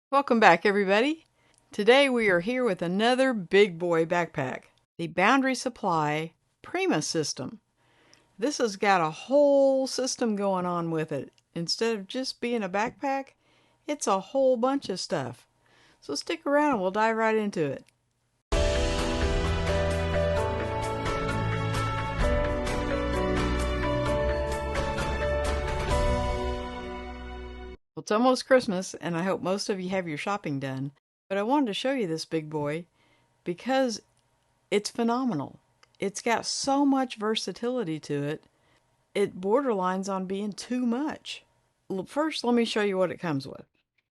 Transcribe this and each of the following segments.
Welcome back, everybody. Today we are here with another big boy backpack, the Boundary Supply Prima System. This has got a whole system going on with it. Instead of just being a backpack, it's a whole bunch of stuff. So stick around and we'll dive right into it. Well, it's almost Christmas, and I hope most of you have your shopping done. But I wanted to show you this big boy because it's phenomenal. It's got so much versatility to it. It borderlines on being too much. First, let me show you what it comes with.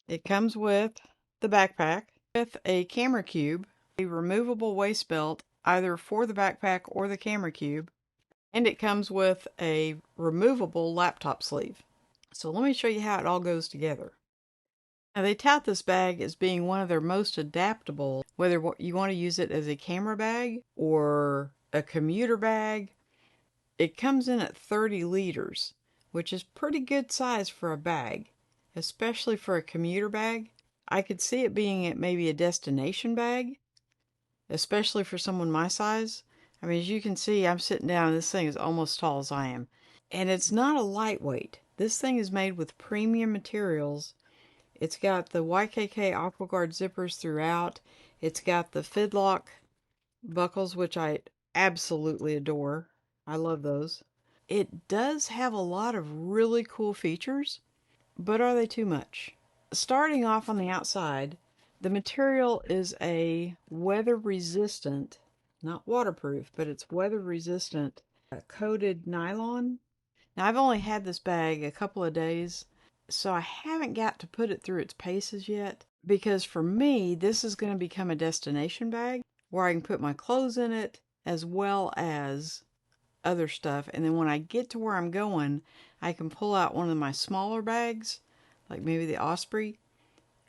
It comes with the backpack with a camera cube, a removable waist belt, either for the backpack or the camera cube, and it comes with a removable laptop sleeve. So let me show you how it all goes together. Now, they tout this bag as being one of their most adaptable, whether you want to use it as a camera bag or a commuter bag. It comes in at 30 liters, which is pretty good size for a bag, especially for a commuter bag. I could see it being at maybe a destination bag, especially for someone my size. I mean, as you can see, I'm sitting down and this thing is almost as tall as I am. And it's not a lightweight. This thing is made with premium materials. It's got the YKK AquaGuard zippers throughout. It's got the Fidlock buckles, which I absolutely adore. I love those. It does have a lot of really cool features, but are they too much? Starting off on the outside, the material is a weather resistant, not waterproof, but it's weather resistant coated nylon. Now, I've only had this bag a couple of days, so I haven't got to put it through its paces yet, because for me, this is going to become a destination bag where I can put my clothes in it as well as other stuff. And then when I get to where I'm going, I can pull out one of my smaller bags, like maybe the Osprey,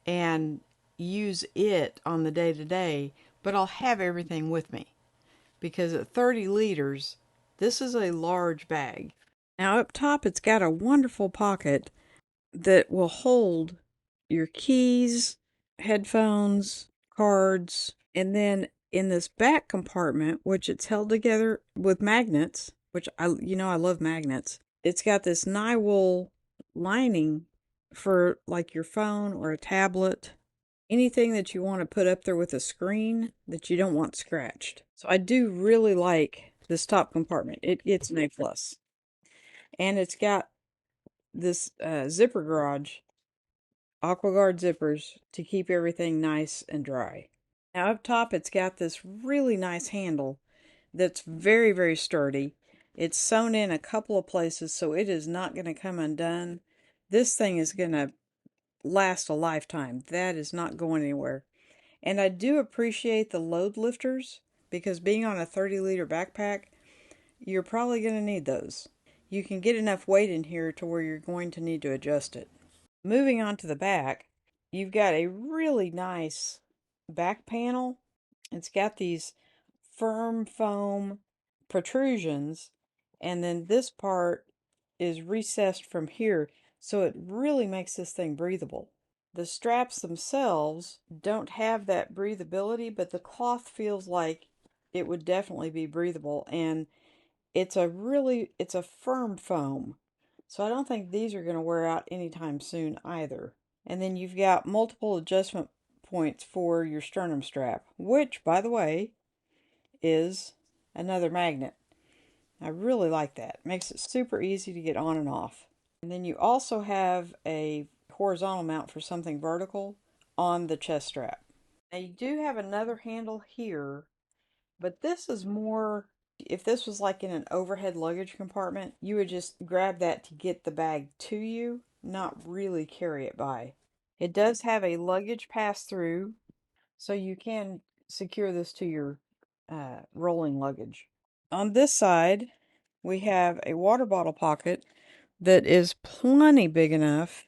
and use it on the day to day, but I'll have everything with me. Because at 30 liters, this is a large bag. Now, up top, it's got a wonderful pocket that will hold your keys, headphones, cards, and then in this back compartment, which it's held together with magnets, which I love magnets. It's got this nylon lining for like your phone or a tablet, anything that you want to put up there with a screen that you don't want scratched. So I do really like this top compartment. It gets an A plus, and it's got this zipper garage, AquaGuard zippers to keep everything nice and dry. Now up top, it's got this really nice handle that's very, very sturdy. It's sewn in a couple of places, so it is not going to come undone. This thing is going to last a lifetime. That is not going anywhere. And I do appreciate the load lifters, because being on a 30-liter backpack, you're probably going to need those. You can get enough weight in here to where you're going to need to adjust it. Moving on to the back, you've got a really nice back panel. It's got these firm foam protrusions, and then this part is recessed from here, so it really makes this thing breathable. The straps themselves don't have that breathability, but the cloth feels like it would definitely be breathable, and it's a firm foam. So I don't think these are going to wear out anytime soon either. And then you've got multiple adjustment points for your sternum strap, which, by the way, is another magnet. I really like that. Makes it super easy to get on and off. And then you also have a horizontal mount for something vertical on the chest strap. Now you do have another handle here, but this is more, if this was like in an overhead luggage compartment, you would just grab that to get the bag to you, not really carry it by. It does have a luggage pass-through, so you can secure this to your rolling luggage. On this side, we have a water bottle pocket that is plenty big enough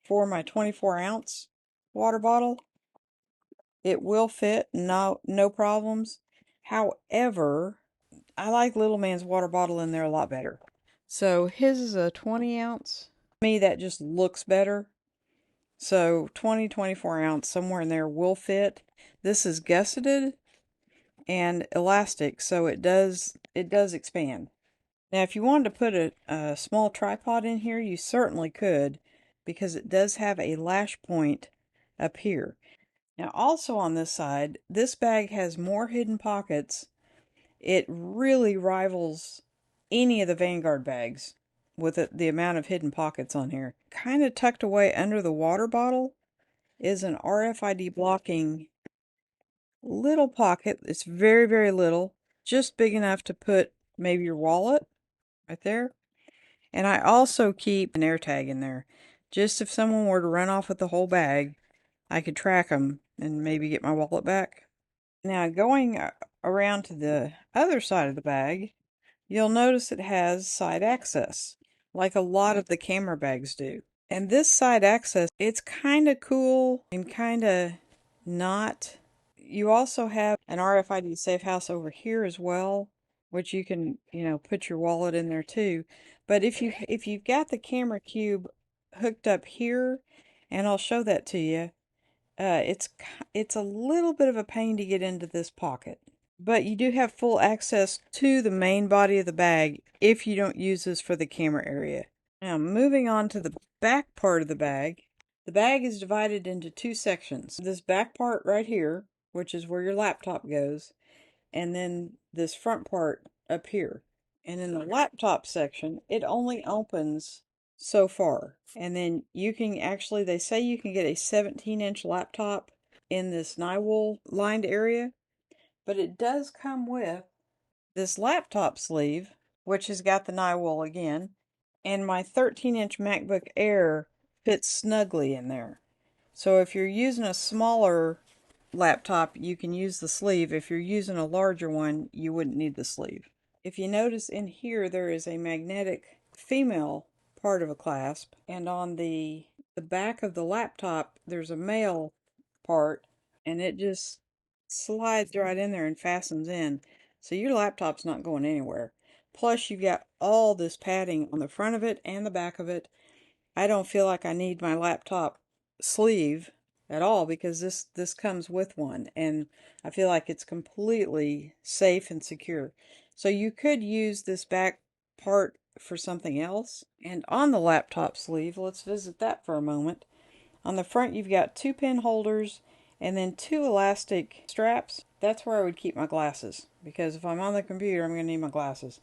for my 24-ounce water bottle. It will fit, no problems. However, I like Little Man's water bottle in there a lot better. So his is a 20 ounce. To me, that just looks better. So 20, 24 ounce, somewhere in there will fit. This is gusseted and elastic, so it does expand. Now, if you wanted to put a small tripod in here, you certainly could, because it does have a lash point up here. Now, also on this side, this bag has more hidden pockets. It really rivals any of the Vanguard bags with the amount of hidden pockets on here. Kind of tucked away under the water bottle is an RFID blocking little pocket. It's very, very little, just big enough to put maybe your wallet right there. And I also keep an air tag in there. Just if someone were to run off with the whole bag, I could track them and maybe get my wallet back. Now, going around to the other side of the bag, you'll notice it has side access, like a lot of the camera bags do. And this side access, it's kind of cool and kind of not. You also have an RFID safe house over here as well, which you can, put your wallet in there too. But if you've got the camera cube hooked up here, and I'll show that to you, it's a little bit of a pain to get into this pocket. But you do have full access to the main body of the bag if you don't use this for the camera area. Now, moving on to the back part of the bag is divided into two sections. This back part right here, which is where your laptop goes, and then this front part up here. And in the laptop section, it only opens so far. And then you can actually, they say you can get a 17-inch laptop in this nylon lined area, but it does come with this laptop sleeve, which has got the nylon again, and my 13-inch MacBook Air fits snugly in there. So if you're using a smaller laptop, you can use the sleeve. If you're using a larger one, you wouldn't need the sleeve. If you notice in here, there is a magnetic female part of a clasp, and on the back of the laptop, there's a male part, and it just slides right in there and fastens in. So your laptop's not going anywhere. Plus, you've got all this padding on the front of it and the back of it. I don't feel like I need my laptop sleeve at all because this comes with one, and I feel like it's completely safe and secure. So you could use this back part for something else. And on the laptop sleeve, let's visit that for a moment. On the front, you've got two pen holders and then two elastic straps. That's where I would keep my glasses, because if I'm on the computer, I'm going to need my glasses.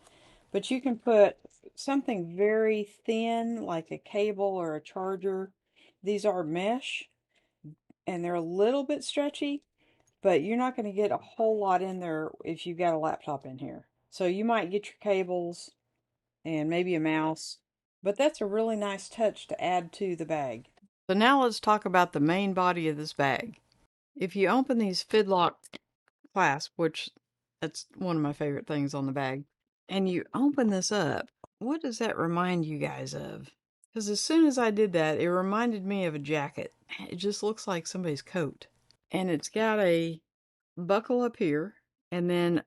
But you can put something very thin, like a cable or a charger. These are mesh, and they're a little bit stretchy, but you're not going to get a whole lot in there if you've got a laptop in here. So you might get your cables and maybe a mouse, but that's a really nice touch to add to the bag. So now let's talk about the main body of this bag. If you open these fidlock clasp, which that's one of my favorite things on the bag, and you open this up, what does that remind you guys of? Because as soon as I did that, it reminded me of a jacket. It just looks like somebody's coat. And it's got a buckle up here, and then,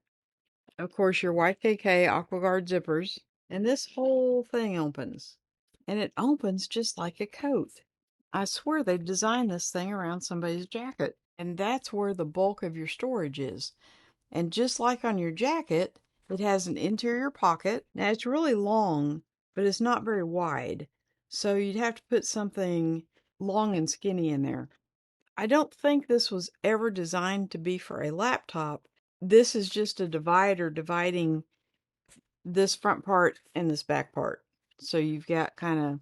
of course, your YKK AquaGuard zippers. And this whole thing opens. And it opens just like a coat. I swear they've designed this thing around somebody's jacket. And that's where the bulk of your storage is. And just like on your jacket, it has an interior pocket. Now it's really long, but it's not very wide. So you'd have to put something long and skinny in there. I don't think this was ever designed to be for a laptop. This is just a divider dividing this front part and this back part. So you've got kind of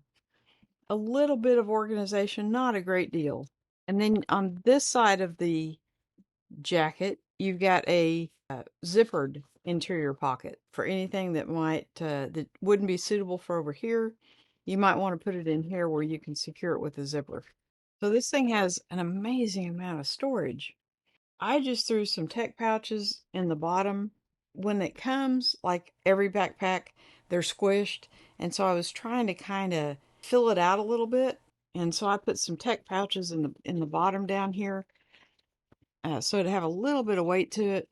a little bit of organization, not a great deal. And then on this side of the jacket, you've got a zippered interior pocket for anything that wouldn't be suitable for over here. You might want to put it in here where you can secure it with a zipper. So this thing has an amazing amount of storage. I just threw some tech pouches in the bottom. When it comes, like every backpack, they're squished, and so I was trying to kind of fill it out a little bit, and so I put some tech pouches in the bottom down here, so to have a little bit of weight to it.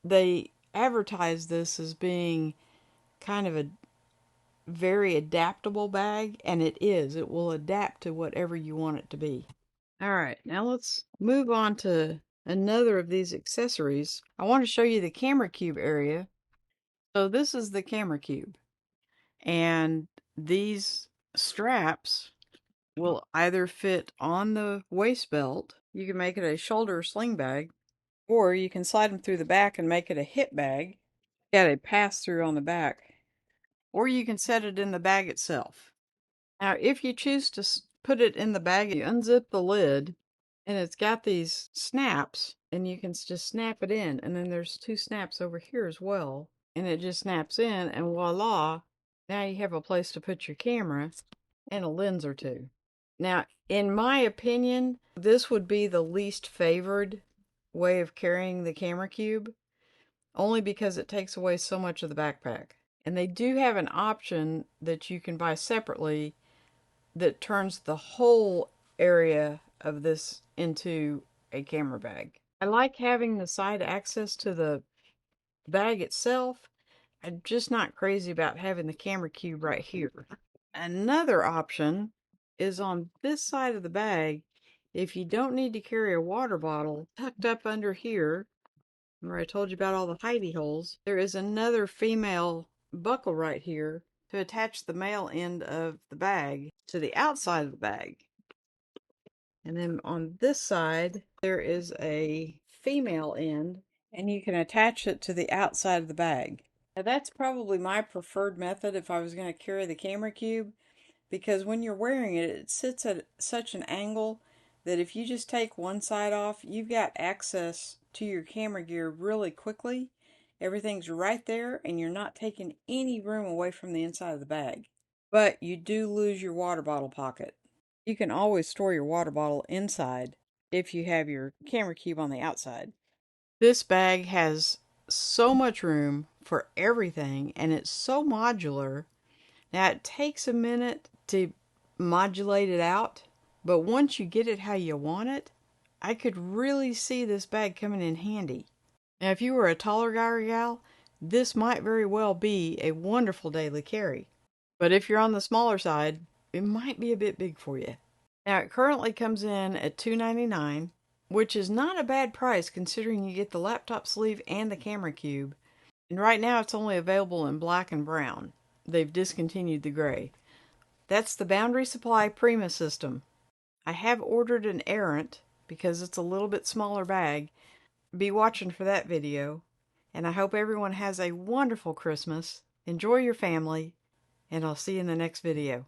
They advertise this as being kind of a very adaptable bag, and it is. It will adapt to whatever you want it to be. All right, now let's move on to another of these accessories. I want to show you the camera cube area. So this is the camera cube, and these straps will either fit on the waist belt. You can make it a shoulder sling bag, or you can slide them through the back and make it a hip bag. Got a pass through on the back, or you can set it in the bag itself. Now, if you choose to put it in the bag, you unzip the lid, and it's got these snaps, and you can just snap it in. And then there's two snaps over here as well, and it just snaps in, and voila, now you have a place to put your camera and a lens or two. Now, in my opinion, this would be the least favored way of carrying the camera cube, only because it takes away so much of the backpack. And they do have an option that you can buy separately that turns the whole area of this into a camera bag. I like having the side access to the bag itself. I'm just not crazy about having the camera cube right here. Another option is on this side of the bag. If you don't need to carry a water bottle tucked up under here, where I told you about all the hidey holes, there is another female buckle right here to attach the male end of the bag to the outside of the bag. And then on this side, there is a female end, and you can attach it to the outside of the bag. Now, that's probably my preferred method if I was going to carry the camera cube, because when you're wearing it, it sits at such an angle that if you just take one side off, you've got access to your camera gear really quickly. Everything's right there, and you're not taking any room away from the inside of the bag. But you do lose your water bottle pocket. You can always store your water bottle inside if you have your camera cube on the outside. This bag has so much room for everything, and it's so modular. Now, it takes a minute to modulate it out, but once you get it how you want it, I could really see this bag coming in handy. Now, if you were a taller guy or gal, this might very well be a wonderful daily carry. But if you're on the smaller side, it might be a bit big for you. Now, it currently comes in at $2.99, which is not a bad price considering you get the laptop sleeve and the camera cube. And right now it's only available in black and brown. They've discontinued the gray. That's the Boundary Supply Prima System. I have ordered an Errant because it's a little bit smaller bag. Be watching for that video. And I hope everyone has a wonderful Christmas. Enjoy your family. And I'll see you in the next video.